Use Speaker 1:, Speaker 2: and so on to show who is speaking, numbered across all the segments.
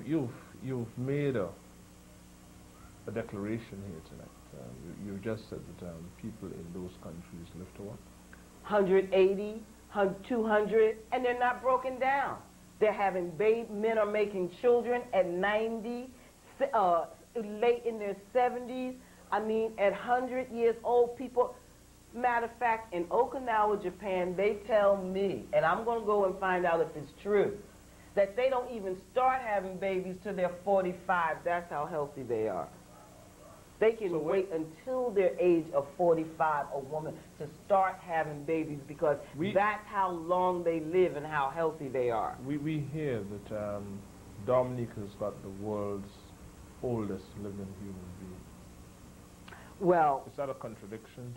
Speaker 1: you've made a declaration here tonight. You just said that people in those countries live to what?
Speaker 2: 180, 200, and they're not broken down. They're having men are making children at 90, late in their 70s. I mean, at 100 years old, people. Matter of fact, in Okinawa, Japan, they tell me, and I'm going to go and find out if it's true, that they don't even start having babies till they're 45. That's how healthy they are. They can wait until their age of 45, a woman, to start having babies because that's how long they live and how healthy they are.
Speaker 1: We hear that Dominica's got the world's oldest living human being.
Speaker 2: Well,
Speaker 1: is that a contradiction?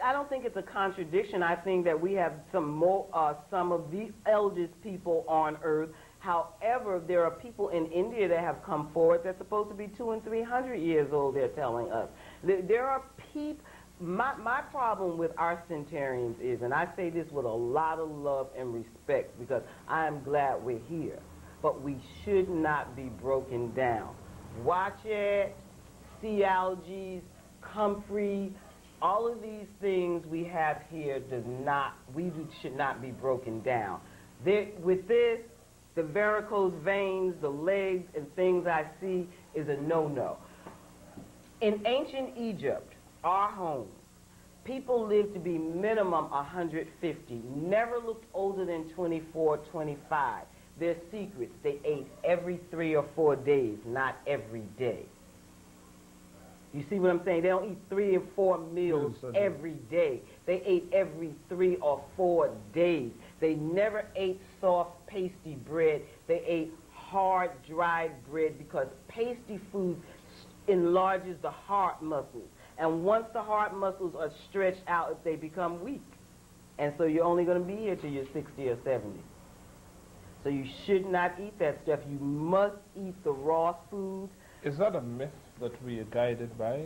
Speaker 2: I don't think it's a contradiction. I think that we have some of the eldest people on Earth. However, there are people in India that have come forward that's supposed to be 200 and 300 years old, they're telling us. There are people. My problem with our centenarians is, and I say this with a lot of love and respect because I am glad we're here, but we should not be broken down. Watch it, sea algae, comfrey, all of these things we have here should not be broken down. With this, the varicose veins, the legs, and things I see is a no-no. In ancient Egypt, our home, people lived to be minimum 150, never looked older than 24, 25. Their secrets, they ate every 3 or 4 days, not every day. You see what I'm saying? They don't eat 3 and 4 meals every day. They ate every 3 or 4 days. They never ate soft, pasty bread. They ate hard, dried bread because pasty food enlarges the heart muscles. And once the heart muscles are stretched out, they become weak. And so you're only going to be here till you're 60 or 70. So you should not eat that stuff. You must eat the raw foods.
Speaker 1: Is that a myth that we are guided by?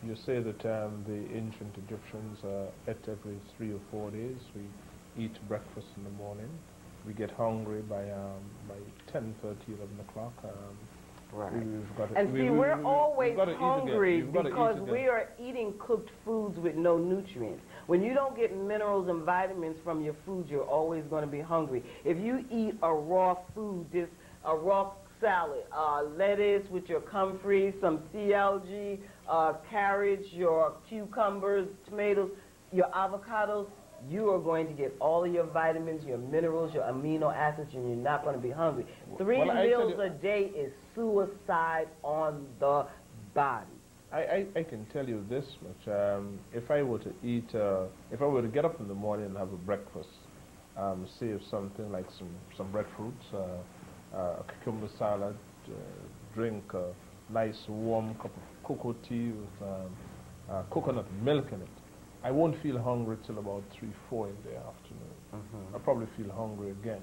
Speaker 1: You say that the ancient Egyptians ate every 3 or 4 days. We eat breakfast in the morning. We get hungry by 10:30, 11 o'clock.
Speaker 2: Right. We're always hungry because we are eating cooked foods with no nutrients. When you don't get minerals and vitamins from your food, you're always going to be hungry. If you eat a raw food, a raw salad, lettuce with your comfrey, some sea algae, carrots, your cucumbers, tomatoes, your avocados, you are going to get all of your vitamins, your minerals, your amino acids, and you're not going to be hungry. 3 meals a day is suicide on the body.
Speaker 1: I can tell you this much. If I were to eat, if I were to get up in the morning and have a breakfast, say something like some breadfruits, a cucumber salad, drink a nice warm cup of cocoa tea with coconut milk in it, I won't feel hungry till about 3, 4 in the afternoon. I'll probably feel hungry again.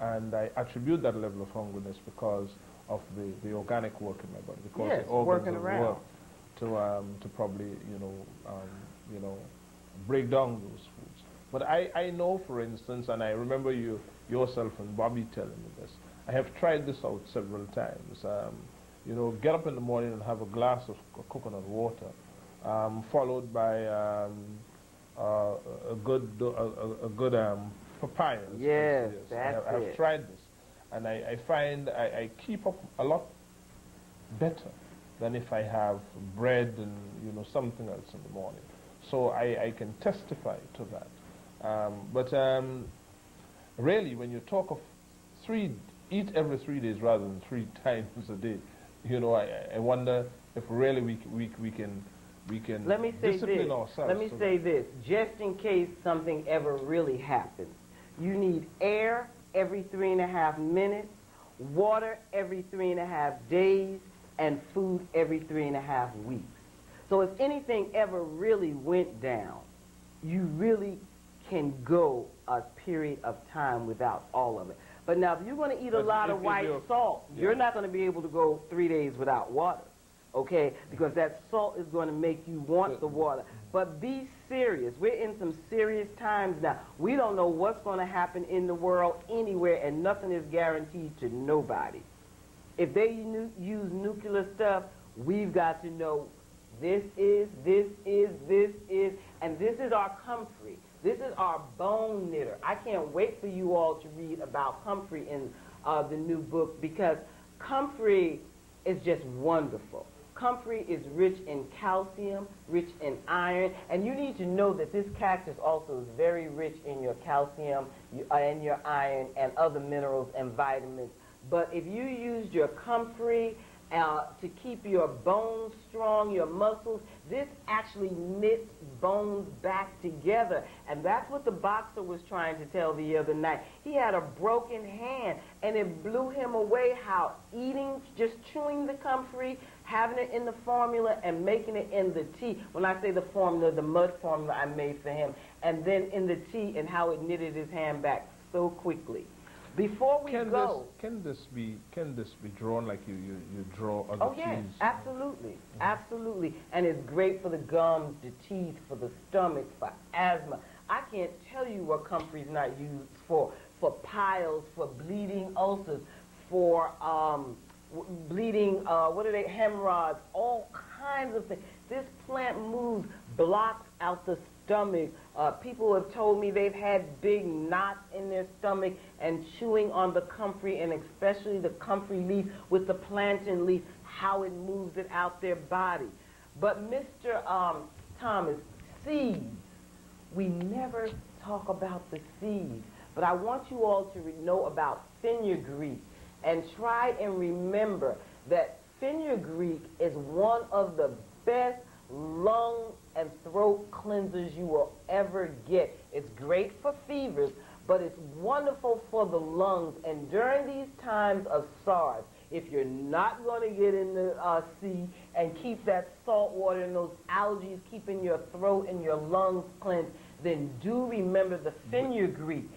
Speaker 1: And I attribute that level of hungriness because of the organic work in my body, because the organs work to probably, break down those foods. But I know, for instance, and I remember yourself and Bobby telling me this, I have tried this out several times. Get up in the morning and have a glass of coconut water, followed by a good papaya.
Speaker 2: Yes, that's
Speaker 1: I have tried this, and I find I keep up a lot better than if I have bread and something else in the morning. So I can testify to that. But really, when you talk of eat every 3 days rather than 3 times a day, I wonder if really we can discipline ourselves.
Speaker 2: Let me say this, just in case something ever really happens. You need air every 3.5 minutes, water every 3.5 days, and food every 3.5 weeks. So if anything ever really went down, you really can go a period of time without all of it. But now, if you're going to eat a lot of white salt, you're not going to be able to go 3 days without water, okay? Because that salt is going to make you want the water. But be serious. We're in some serious times now. We don't know what's going to happen in the world anywhere, and nothing is guaranteed to nobody. If they use nuclear stuff, we've got to know this is, and this is our comfrey. This is our bone knitter. I can't wait for you all to read about comfrey in the new book, because comfrey is just wonderful. Comfrey is rich in calcium, rich in iron, and you need to know that this cactus also is very rich in your calcium and your iron and other minerals and vitamins. But if you used your comfrey to keep your bones strong, your muscles, this actually knits bones back together. And that's what the boxer was trying to tell the other night. He had a broken hand, and it blew him away how eating, just chewing the comfrey, having it in the formula and making it in the tea. When I say the formula, the mud formula I made for him, and then in the tea, and how it knitted his hand back so quickly. Before we go,
Speaker 1: can this be drawn like you draw other
Speaker 2: oh yes,
Speaker 1: teas?
Speaker 2: absolutely, absolutely, and it's great for the gums, the teeth, for the stomach, for asthma. I can't tell you what comfrey's not used for piles, for bleeding ulcers, for bleeding, hemorrhoids, all kinds of things. This plant moves, blocks out the stomach. People have told me they've had big knots in their stomach, and chewing on the comfrey, and especially the comfrey leaf with the plantain leaf, how it moves it out their body. But Mr. Thomas, seeds. We never talk about the seeds, but I want you all to know about fenugreek, and try and remember that fenugreek is one of the best lung and throat cleansers you will ever get. It's great for fevers, but it's wonderful for the lungs. And during these times of SARS, if you're not going to get in the sea and keep that salt water and those algae keeping your throat and your lungs cleansed, then do remember the fenugreek.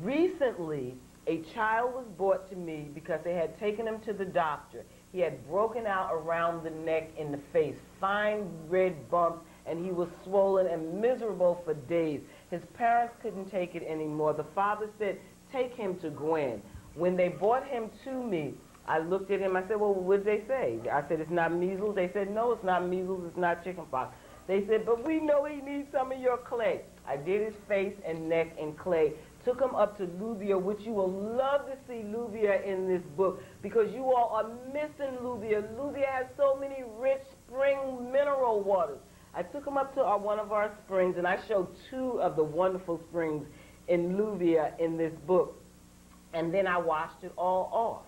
Speaker 2: Recently, a child was brought to me because they had taken him to the doctor. He had broken out around the neck and the face, fine red bumps, and he was swollen and miserable for days. His parents couldn't take it anymore. The father said, take him to Gwen. When they brought him to me, I looked at him, I said, well, what did they say? I said, it's not measles. They said, no, it's not measles, it's not chickenpox. They said, but we know he needs some of your clay. I did his face and neck in clay. Took him up to Luvia, which you will love to see Luvia in this book, because you all are missing Luvia. Luvia has so many rich spring mineral waters. I took him up to one of our springs, and I showed 2 of the wonderful springs in Luvia in this book. And then I washed it all off.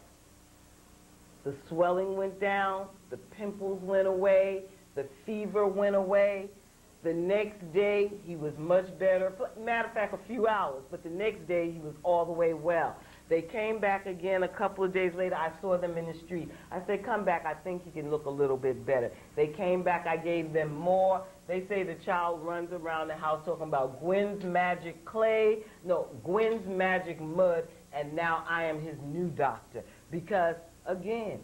Speaker 2: The swelling went down, the pimples went away, the fever went away. The next day, he was much better. Matter of fact, a few hours, but the next day, he was all the way well. They came back again a couple of days later. I saw them in the street. I said, come back. I think you can look a little bit better. They came back. I gave them more. They say the child runs around the house talking about GwenC magic clay, no, GwenC magic mud, and now I am his new doctor. Because, again,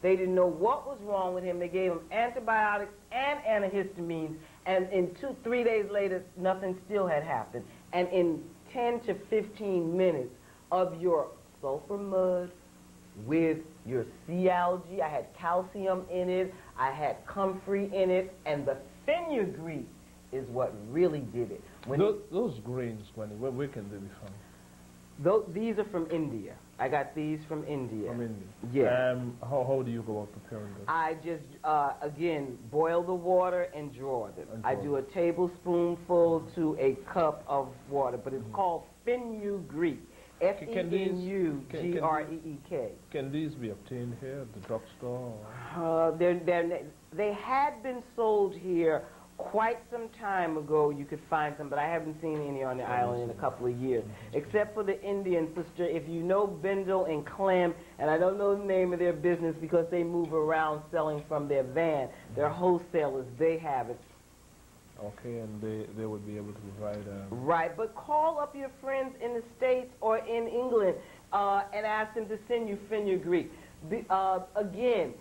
Speaker 2: they didn't know what was wrong with him. They gave him antibiotics and antihistamines, and in 2-3 days later, nothing still had happened. And in 10 to 15 minutes of your sulfur mud with your sea algae, I had calcium in it, I had comfrey in it, and the fenugreek is what really did it.
Speaker 1: Those grains, where can they be found?
Speaker 2: These are from India. I got these from India.
Speaker 1: From India.
Speaker 2: Yeah.
Speaker 1: How do you go about preparing them?
Speaker 2: I just, again, boil the water and draw them. I do a tablespoonful to a cup of water, but it's called fenugreek. F-E-N-U-G-R-E-E-K.
Speaker 1: Can these be obtained here at the drugstore?
Speaker 2: They had been sold here quite some time ago. You could find some, but I haven't seen any on the island in a couple of years, except for the Indian sister. If you know Bindle and Clem, and I don't know the name of their business because they move around selling from their van, they're wholesalers, they have it.
Speaker 1: Okay, and they would be able to provide...
Speaker 2: Right, but call up your friends in the States or in England and ask them to send you fenugreek. Again,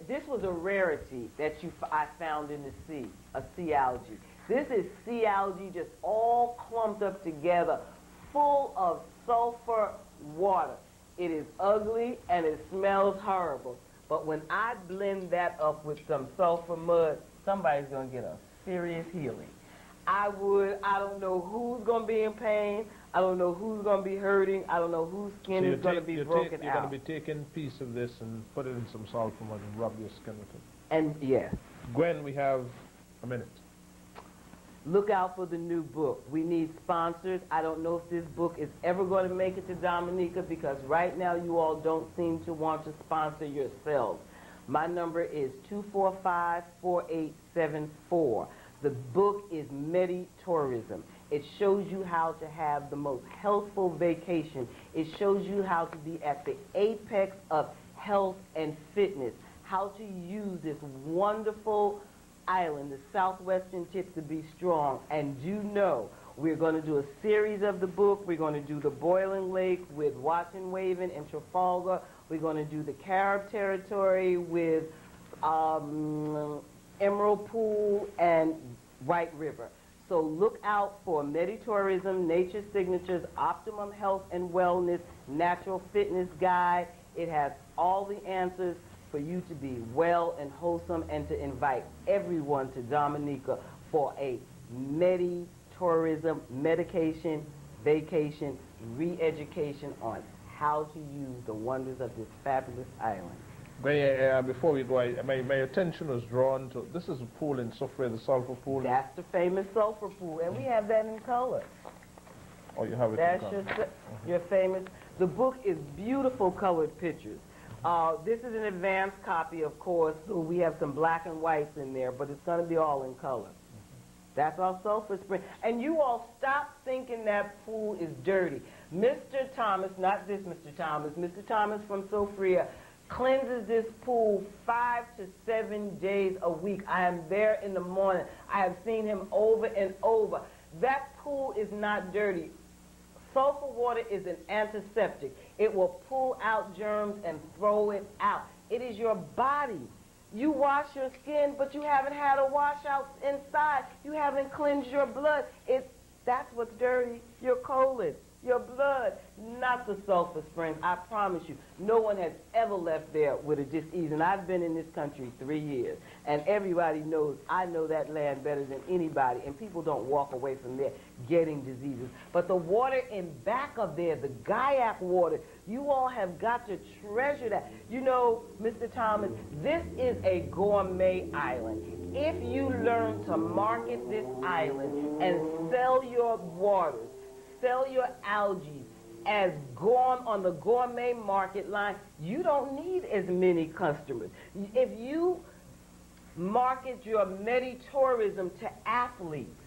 Speaker 2: this was a rarity that I found in the sea, a sea algae. This is sea algae just all clumped up together, full of sulfur water. it is ugly, and it smells horrible. But when I blend that up with some sulfur mud, somebody's going to get a serious healing. I don't know who's going to be in pain. I don't know who's going to be hurting. I don't know whose skin is going to be broken out.
Speaker 1: You're going to be taking a piece of this and put it in some sulfur mud and rub your skin with it.
Speaker 2: And yes.
Speaker 1: Gwen, we have a minute.
Speaker 2: Look out for the new book. We need sponsors. I don't know if this book is ever going to make it to Dominica because right now you all don't seem to want to sponsor yourselves. My number is 245-4874. The book is Meditourism. It shows you how to have the most healthful vacation. It shows you how to be at the apex of health and fitness, how to use this wonderful island, the southwestern tip, to be strong. And you know, we're going to do a series of the book. We're going to do the Boiling Lake with Watson Waven and Trafalgar. We're going to do the Carib territory with Emerald Pool and White River. So look out for Meditourism, Nature Signatures, Optimum Health and Wellness, Natural Fitness Guide. It has all the answers for you to be well and wholesome and to invite everyone to Dominica for a Meditourism, medication, vacation, re-education on how to use the wonders of this fabulous island.
Speaker 1: Before we go, my attention was drawn to, this is a pool in Soufriere, the sulfur pool.
Speaker 2: That's the famous sulfur pool, and we have that in color.
Speaker 1: Oh, you have it in color.
Speaker 2: That's your famous. The book is beautiful colored pictures. This is an advanced copy, of course, so we have some black and whites in there, but it's going to be all in color. That's our sulfur spring. And you all stop thinking that pool is dirty. Mr. Thomas, not this Mr. Thomas, Mr. Thomas from Soufriere, cleanses this pool 5 to 7 days a week. I am there in the morning. I have seen him over and over. That pool is not dirty. Sulfur water is an antiseptic. It will pull out germs and throw it out. It is your body. You wash your skin, but you haven't had a wash out inside. You haven't cleansed your blood. That's what's dirty. Your colon, your blood, not the sulfur springs. I promise you, no one has ever left there with a disease. And I've been in this country 3 years, and everybody knows I know that land better than anybody, and people don't walk away from there getting diseases. But the water in back of there, the Gaiac water, you all have got to treasure that. You know, Mr. Thomas, this is a gourmet island. If you learn to market this island and sell your waters, sell your algae as on the gourmet market line, you don't need as many customers. If you market your Meditourism to athletes,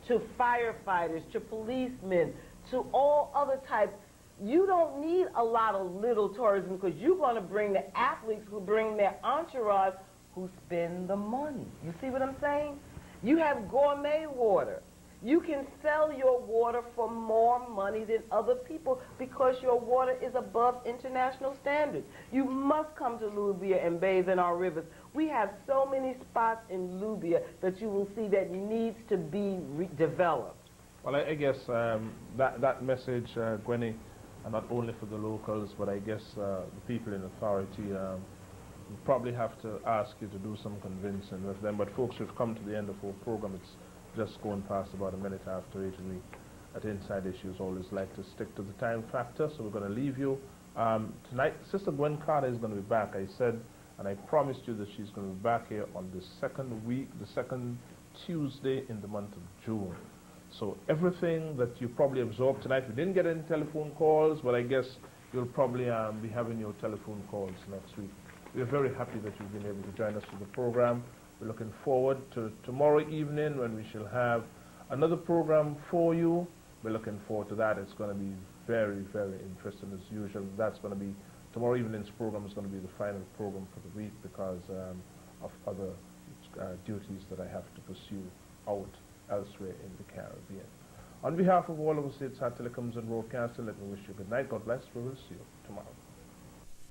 Speaker 2: to firefighters, to policemen, to all other types, you don't need a lot of little tourism because you're going to bring the athletes who bring their entourage who spend the money. You see what I'm saying? You have gourmet water. You can sell your water for more money than other people because your water is above international standards. You must come to Lubia and bathe in our rivers. We have so many spots in Lubia that you will see that needs to be developed.
Speaker 1: Well, I guess that message, Gwenny, not only for the locals, but I guess the people in authority we probably have to ask you to do some convincing with them. But folks, we've come to the end of our program. It's just going past about a minute after 8, and we at Inside Issues always like to stick to the time factor, so we're going to leave you. Tonight, Sister Gwen Carter is going to be back. I said, and I promised you that she's going to be back here on the second Tuesday in the month of June. So everything that you probably absorbed tonight, we didn't get any telephone calls, but I guess you'll probably be having your telephone calls next week. We're very happy that you've been able to join us for the program. We're looking forward to tomorrow evening when we shall have another program for you. We're looking forward to that. It's going to be very, very interesting as usual. That's going to be, tomorrow evening's program is going to be the final program for the week because of other duties that I have to pursue out elsewhere in the Caribbean. On behalf of all of us at Telecoms and Broadcasting, let me wish you good night. God bless. We will see you tomorrow.